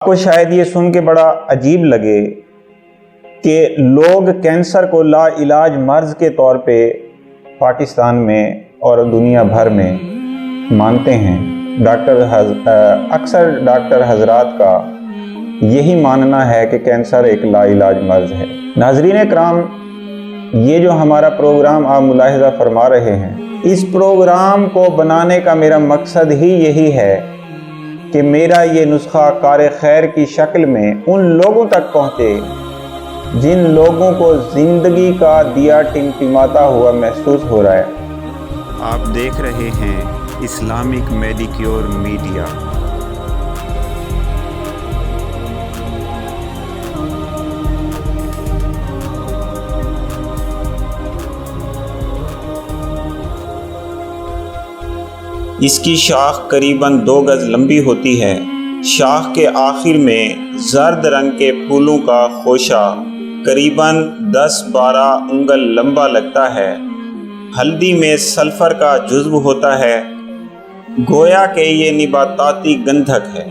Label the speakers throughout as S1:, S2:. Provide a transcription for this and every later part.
S1: آپ کو شاید یہ سن کے بڑا عجیب لگے کہ لوگ کینسر کو لا علاج مرض کے طور پہ پاکستان میں اور دنیا بھر میں مانتے ہیں۔ اکثر ڈاکٹر حضرات کا یہی ماننا ہے کہ کینسر ایک لا علاج مرض ہے۔ ناظرین اکرام، یہ جو ہمارا پروگرام آپ ملاحظہ فرما رہے ہیں، اس پروگرام کو بنانے کا میرا مقصد ہی یہی ہے کہ میرا یہ نسخہ کار خیر کی شکل میں ان لوگوں تک پہنچے جن لوگوں کو زندگی کا دیا ٹمٹماتا ہوا محسوس ہو رہا ہے۔
S2: آپ دیکھ رہے ہیں اسلامک میڈیکیور میڈیا۔
S1: اس کی شاخ قریباً 2 گز لمبی ہوتی ہے۔ شاخ کے آخر میں زرد رنگ کے پھولوں کا خوشہ قریباً 10-12 انگل لمبا لگتا ہے۔ ہلدی میں سلفر کا جزو ہوتا ہے، گویا کہ یہ نباتاتی گندھک ہے۔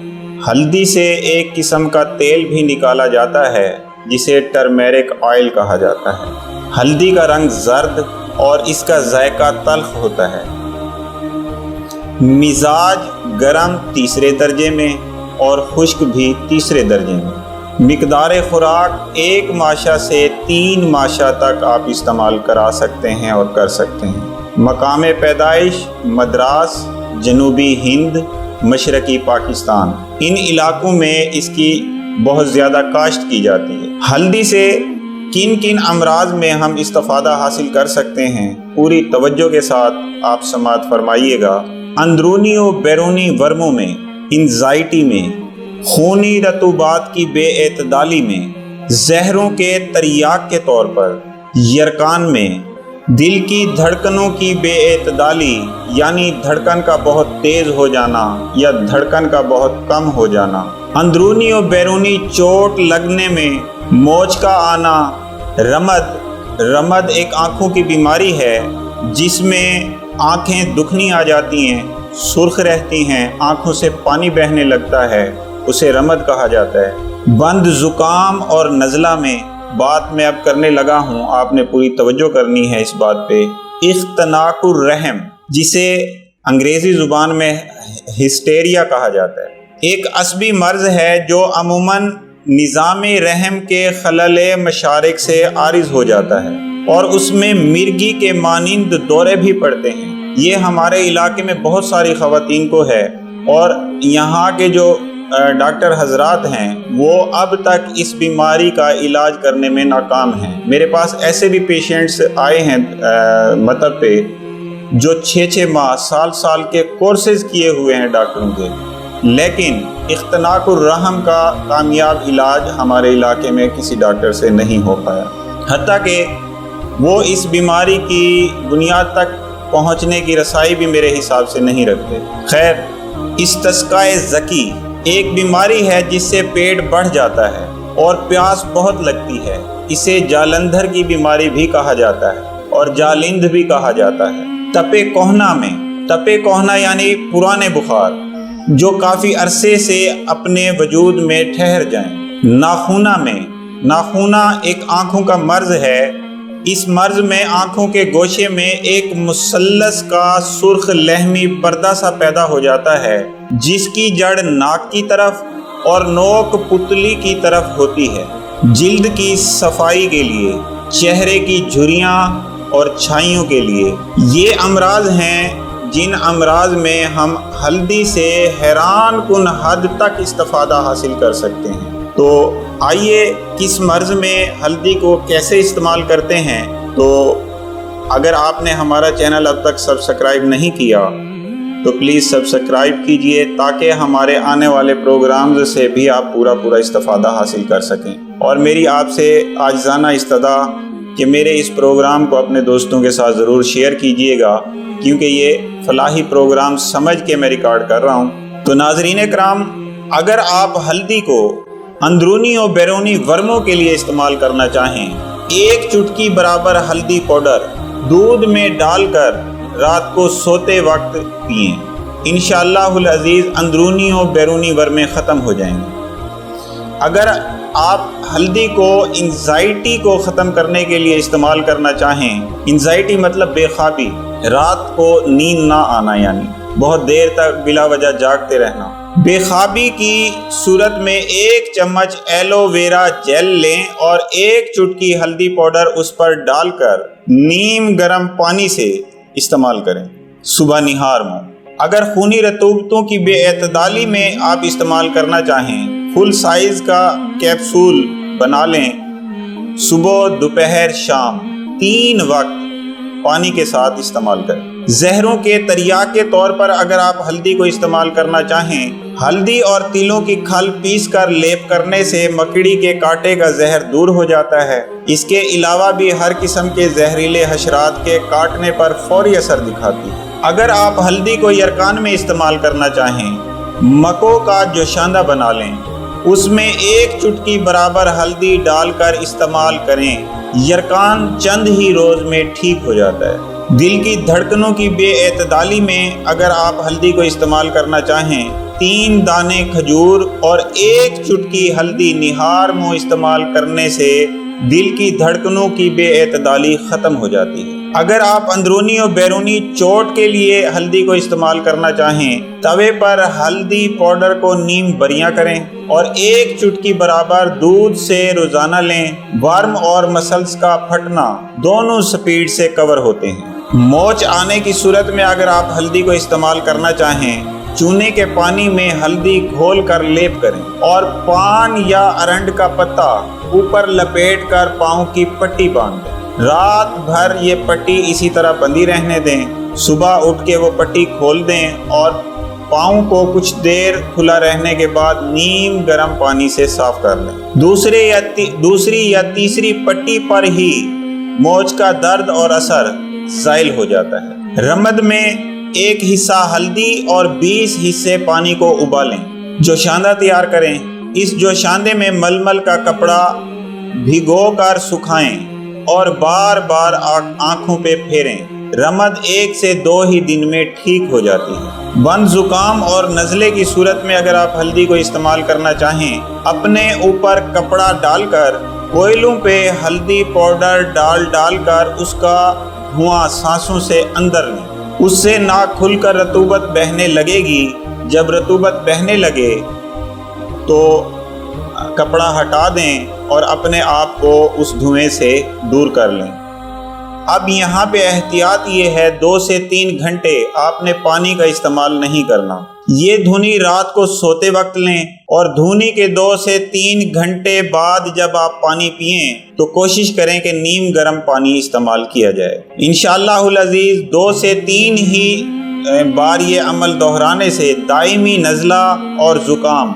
S1: ہلدی سے ایک قسم کا تیل بھی نکالا جاتا ہے جسے ٹرمیرک آئل کہا جاتا ہے۔ ہلدی کا رنگ زرد اور اس کا ذائقہ تلخ ہوتا ہے۔ مزاج گرم 3 درجے میں اور خشک بھی 3 درجے میں۔ مقدار خوراک 1 ماشا سے 3 ماشا تک آپ استعمال کرا سکتے ہیں اور کر سکتے ہیں۔ مقام پیدائش مدراس، جنوبی ہند، مشرقی پاکستان، ان علاقوں میں اس کی بہت زیادہ کاشت کی جاتی ہے۔ ہلدی سے کن کن امراض میں ہم استفادہ حاصل کر سکتے ہیں، پوری توجہ کے ساتھ آپ سماعت فرمائیے گا۔ اندرونی و بیرونی ورموں میں، انزائٹی میں، خونی رطوبات کی بے اعتدالی میں، زہروں کے تریاک کے طور پر، یرقان میں، دل کی دھڑکنوں کی بے اعتدالی یعنی دھڑکن کا بہت تیز ہو جانا یا دھڑکن کا بہت کم ہو جانا، اندرونی و بیرونی چوٹ لگنے میں، موچ کا آنا، رمد ایک آنکھوں کی بیماری ہے جس میں آنکھیں دکھنی آ جاتی ہیں، سرخ رہتی ہیں، آنکھوں سے پانی بہنے لگتا ہے، اسے رمد کہا جاتا ہے۔ بند زکام اور نزلہ میں، بات میں اب کرنے لگا ہوں، آپ نے پوری توجہ کرنی ہے اس بات پہ۔ اختناق الرحم، جسے انگریزی زبان میں ہسٹیریا کہا جاتا ہے، ایک عصبی مرض ہے جو عموماً نظام رحم کے خلل مشارک سے عارض ہو جاتا ہے اور اس میں مرگی کے مانند دورے بھی پڑتے ہیں۔ یہ ہمارے علاقے میں بہت ساری خواتین کو ہے اور یہاں کے جو ڈاکٹر حضرات ہیں وہ اب تک اس بیماری کا علاج کرنے میں ناکام ہیں۔ میرے پاس ایسے بھی پیشنٹس آئے ہیں مطلب پہ جو 6 ماہ سال کے کورسز کیے ہوئے ہیں ڈاکٹروں کے، لیکن اختناق الرحم کا کامیاب علاج ہمارے علاقے میں کسی ڈاکٹر سے نہیں ہو پایا، حتیٰ کہ وہ اس بیماری کی بنیاد تک پہنچنے کی رسائی بھی میرے حساب سے نہیں رکھتے۔ خیر، استسقائے ذکی ایک بیماری ہے جس سے پیٹ بڑھ جاتا ہے اور پیاس بہت لگتی ہے۔ اسے جالندھر کی بیماری بھی کہا جاتا ہے اور جالند بھی کہا جاتا ہے۔ تپے کوہنا یعنی پرانے بخار جو کافی عرصے سے اپنے وجود میں ٹھہر جائیں۔ ناخونہ ایک آنکھوں کا مرض ہے۔ اس مرض میں آنکھوں کے گوشے میں ایک مثلث کا سرخ لہمی پردہ سا پیدا ہو جاتا ہے جس کی جڑ ناک کی طرف اور نوک پتلی کی طرف ہوتی ہے۔ جلد کی صفائی کے لیے، چہرے کی جھریاں اور چھائیوں کے لیے، یہ امراض ہیں جن امراض میں ہم ہلدی سے حیران کن حد تک استفادہ حاصل کر سکتے ہیں۔ تو آئیے کس مرض میں ہلدی کو کیسے استعمال کرتے ہیں۔ تو اگر آپ نے ہمارا چینل اب تک سبسکرائب نہیں کیا تو پلیز سبسکرائب کیجئے تاکہ ہمارے آنے والے پروگرامز سے بھی آپ پورا استفادہ حاصل کر سکیں۔ اور میری آپ سے عاجزانہ استدعا کہ میرے اس پروگرام کو اپنے دوستوں کے ساتھ ضرور شیئر کیجئے گا، کیونکہ یہ فلاحی پروگرام سمجھ کے میں ریکارڈ کر رہا ہوں۔ تو ناظرین کرام، اگر آپ ہلدی کو اندرونی اور بیرونی ورموں کے لیے استعمال کرنا چاہیں، 1 چٹکی برابر ہلدی پاؤڈر دودھ میں ڈال کر رات کو سوتے وقت پئیں۔ انشاءاللہ العزیز اندرونی و بیرونی ورمیں ختم ہو جائیں گے۔ اگر آپ ہلدی کو انزائٹی کو ختم کرنے کے لیے استعمال کرنا چاہیں، انزائٹی مطلب بے خوابی، رات کو نیند نہ آنا، یعنی بہت دیر تک بلا وجہ جاگتے رہنا، بے خوابی کی صورت میں 1 چمچ ایلو ویرا جیل لیں اور 1 چٹکی ہلدی پاؤڈر اس پر ڈال کر نیم گرم پانی سے استعمال کریں، صبح نہار منہ۔ اگر خونی رطوبتوں کی بے اعتدالی میں آپ استعمال کرنا چاہیں، فل سائز کا کیپسول بنا لیں، صبح دوپہر شام 3 وقت پانی کے ساتھ استعمال کریں۔ زہروں کے تریاک کے طور پر اگر آپ ہلدی کو استعمال کرنا چاہیں، ہلدی اور تیلوں کی کھل پیس کر لیپ کرنے سے مکڑی کے کاٹے کا زہر دور ہو جاتا ہے۔ اس کے علاوہ بھی ہر قسم کے زہریلے حشرات کے کاٹنے پر فوری اثر دکھاتی ہے۔ اگر آپ ہلدی کو یرکان میں استعمال کرنا چاہیں، مکوں کا جوشاندہ بنا لیں، اس میں 1 چٹکی برابر ہلدی ڈال کر استعمال کریں، یرکان چند ہی روز میں ٹھیک ہو جاتا ہے۔ دل کی دھڑکنوں کی بے اعتدالی میں اگر آپ ہلدی کو استعمال کرنا چاہیں، 3 دانے کھجور اور 1 چٹکی ہلدی نہار منہ استعمال کرنے سے دل کی دھڑکنوں کی بے اعتدالی ختم ہو جاتی ہے۔ اگر آپ اندرونی اور بیرونی چوٹ کے لیے ہلدی کو استعمال کرنا چاہیں، توے پر ہلدی پاؤڈر کو نیم بریاں کریں اور 1 چٹکی برابر دودھ سے روزانہ لیں۔ ورم اور مسلز کا پھٹنا دونوں سپیڈ سے کور ہوتے ہیں۔ موچ آنے کی صورت میں اگر آپ ہلدی کو استعمال کرنا چاہیں، چونے کے پانی میں ہلدی گھول کر لیپ کریں اور پان یا ارنڈ کا پتا اوپر لپیٹ کر پاؤں کی پٹی باندھ دیں۔ رات بھر یہ پٹی اسی طرح بندھی رہنے دیں۔ صبح اٹھ کے وہ پٹی کھول دیں اور پاؤں کو کچھ دیر کھلا رہنے کے بعد نیم گرم پانی سے صاف کر لیں۔ دوسری یا تیسری پٹی پر ہی موچ کا درد اور اثر زائل ہو جاتا ہے۔ رمد میں 1 حصہ ہلدی اور 20 حصے پانی کو ابالیں۔ جوشاندہ تیار کریں۔ اس جوشاندے میں ململ کا کپڑا بھگو کر سکھائیں اور بار بار آنکھوں پہ پھیریں۔ رمد 1 سے 2 ہی دن میں ٹھیک ہو جاتی ہے۔ بند زکام اور نزلے کی صورت میں اگر آپ ہلدی کو استعمال کرنا چاہیں، اپنے اوپر کپڑا ڈال کر کوئلوں پہ ہلدی پاؤڈر ڈال کر اس کا دھواں سانسوں سے اندر لیں۔ اس سے ناک کھل کر رطوبت بہنے لگے گی۔ جب رطوبت بہنے لگے تو کپڑا ہٹا دیں اور اپنے آپ کو اس دھویں سے دور کر لیں۔ اب یہاں پہ احتیاط یہ ہے، 2 سے 3 گھنٹے آپ نے پانی کا استعمال نہیں کرنا۔ یہ دھنی رات کو سوتے وقت لیں اور دھنی کے 2 سے 3 گھنٹے بعد جب آپ پانی پئیں تو کوشش کریں کہ نیم گرم پانی استعمال کیا جائے۔ انشاءاللہ العزیز 2 سے 3 ہی بار یہ عمل دہرانے سے دائمی نزلہ اور زکام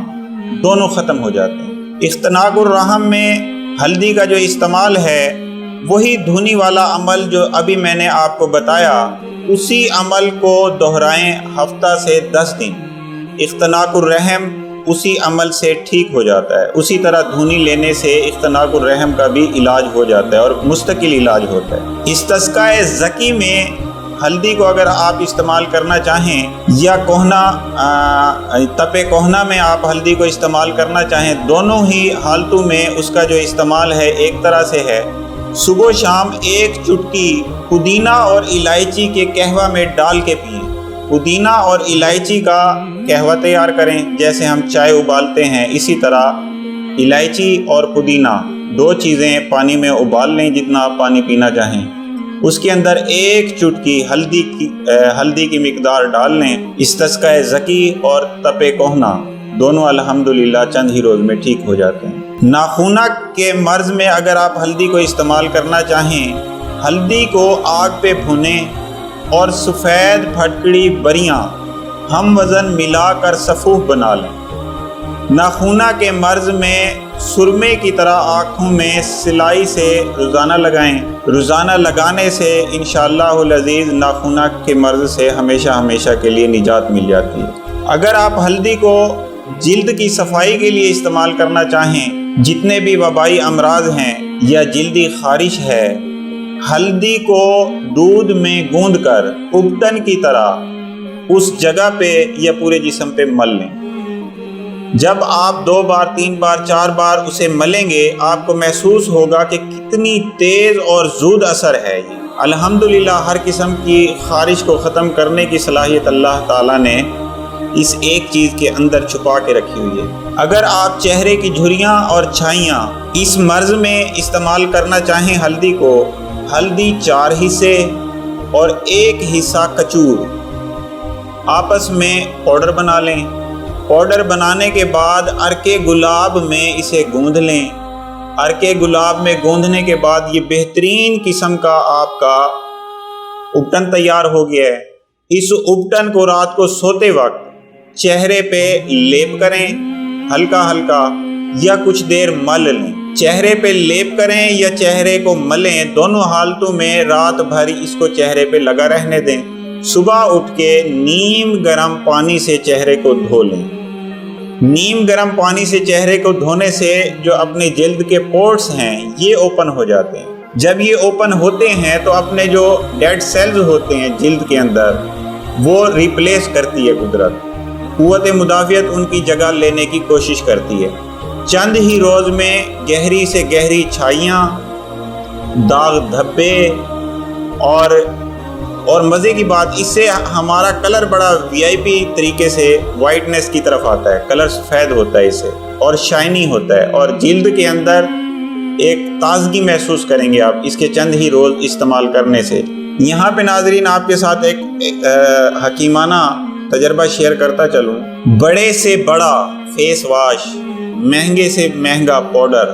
S1: دونوں ختم ہو جاتے ہیں۔ اختناق الرحم میں ہلدی کا جو استعمال ہے، وہی دھنی والا عمل جو ابھی میں نے آپ کو بتایا، اسی عمل کو دہرائیں ہفتہ سے 10 دن۔ اختناق الرحم اسی عمل سے ٹھیک ہو جاتا ہے۔ اسی طرح دھنی لینے سے اختناق الرحم کا بھی علاج ہو جاتا ہے اور مستقل علاج ہوتا ہے۔ استسقاء زکی میں ہلدی کو اگر آپ استعمال کرنا چاہیں یا تپے کوہنا میں آپ ہلدی کو استعمال کرنا چاہیں، دونوں ہی حالتوں میں اس کا جو استعمال ہے ایک طرح سے ہے۔ صبح و شام 1 چٹکی پودینہ اور الائچی کے قہوہ میں ڈال کے پئیں۔ پودینہ اور الائچی کا قہوہ تیار کریں، جیسے ہم چائے ابالتے ہیں اسی طرح الائچی اور پودینہ 2 چیزیں پانی میں ابال لیں جتنا آپ پانی پینا چاہیں۔ اس کے اندر 1 چٹکی ہلدی کی مقدار ڈال لیں۔ استسقاء زکی اور تپے کوہنا دونوں الحمدللہ چند ہی روز میں ٹھیک ہو جاتے ہیں۔ ناخونہ کے مرض میں اگر آپ ہلدی کو استعمال کرنا چاہیں، ہلدی کو آگ پہ بھونیں اور سفید پھٹکڑی بریاں ہم وزن ملا کر صفوف بنا لیں۔ ناخونہ کے مرض میں سرمے کی طرح آنکھوں میں سلائی سے روزانہ لگائیں۔ روزانہ لگانے سے انشاءاللہ العزیز ناخونہ کے مرض سے ہمیشہ کے لیے نجات مل جاتی ہے۔ اگر آپ ہلدی کو جلد کی صفائی کے لیے استعمال کرنا چاہیں، جتنے بھی وبائی امراض ہیں یا جلدی خارش ہے، ہلدی کو دودھ میں گوندھ کر ابٹن کی طرح اس جگہ پہ یا پورے جسم پہ مل لیں۔ جب آپ 2 بار 3 بار 4 بار اسے ملیں گے آپ کو محسوس ہوگا کہ کتنی تیز اور زود اثر ہے یہ۔ الحمدللہ ہر قسم کی خارش کو ختم کرنے کی صلاحیت اللہ تعالیٰ نے اس ایک چیز کے اندر چھپا کے رکھی ہوئی ہے۔ اگر آپ چہرے کی جھریاں اور چھائیاں اس مرض میں استعمال کرنا چاہیں ہلدی کو، ہلدی 4 حصے اور 1 حصہ کچور آپس میں پاؤڈر بنا لیں۔ پاؤڈر بنانے کے بعد عرق گلاب میں اسے گوندھ لیں۔ عرق گلاب میں گوندھنے کے بعد یہ بہترین قسم کا آپ کا اپٹن تیار ہو گیا ہے۔ اس اپٹن کو رات کو سوتے وقت چہرے پہ لیپ کریں، ہلکا ہلکا یا کچھ دیر مل لیں۔ چہرے پہ لیپ کریں یا چہرے کو ملیں، دونوں حالتوں میں رات بھر اس کو چہرے پہ لگا رہنے دیں۔ صبح اٹھ کے نیم گرم پانی سے چہرے کو دھو لیں۔ نیم گرم پانی سے چہرے کو دھونے سے جو اپنے جلد کے پورٹس ہیں یہ اوپن ہو جاتے ہیں۔ جب یہ اوپن ہوتے ہیں تو اپنے جو ڈیڈ سیلز ہوتے ہیں جلد کے اندر وہ ریپلیس کرتی ہے قدرت، قوت مدافعت ان کی جگہ لینے کی کوشش کرتی ہے۔ چند ہی روز میں گہری سے گہری چھائیاں، داغ دھبے اور مزے کی بات اس سے ہمارا کلر بڑا VIP طریقے سے وائٹنس کی طرف آتا ہے، کلر سفید ہوتا ہے اس سے اور شائنی ہوتا ہے، اور جلد کے اندر ایک تازگی محسوس کریں گے آپ اس کے چند ہی روز استعمال کرنے سے۔ یہاں پہ ناظرین آپ کے ساتھ ایک حکیمانہ تجربہ شیئر کرتا چلوں۔ بڑے سے بڑا فیس واش، مہنگے سے مہنگا پاؤڈر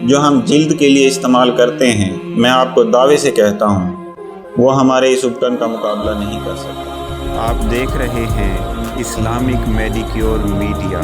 S1: جو ہم جلد کے لیے استعمال کرتے ہیں، میں آپ کو دعوے سے کہتا ہوں وہ ہمارے اس اپٹن کا مقابلہ نہیں کر سکتا۔
S2: آپ دیکھ رہے ہیں اسلامک میڈیکیور میڈیا۔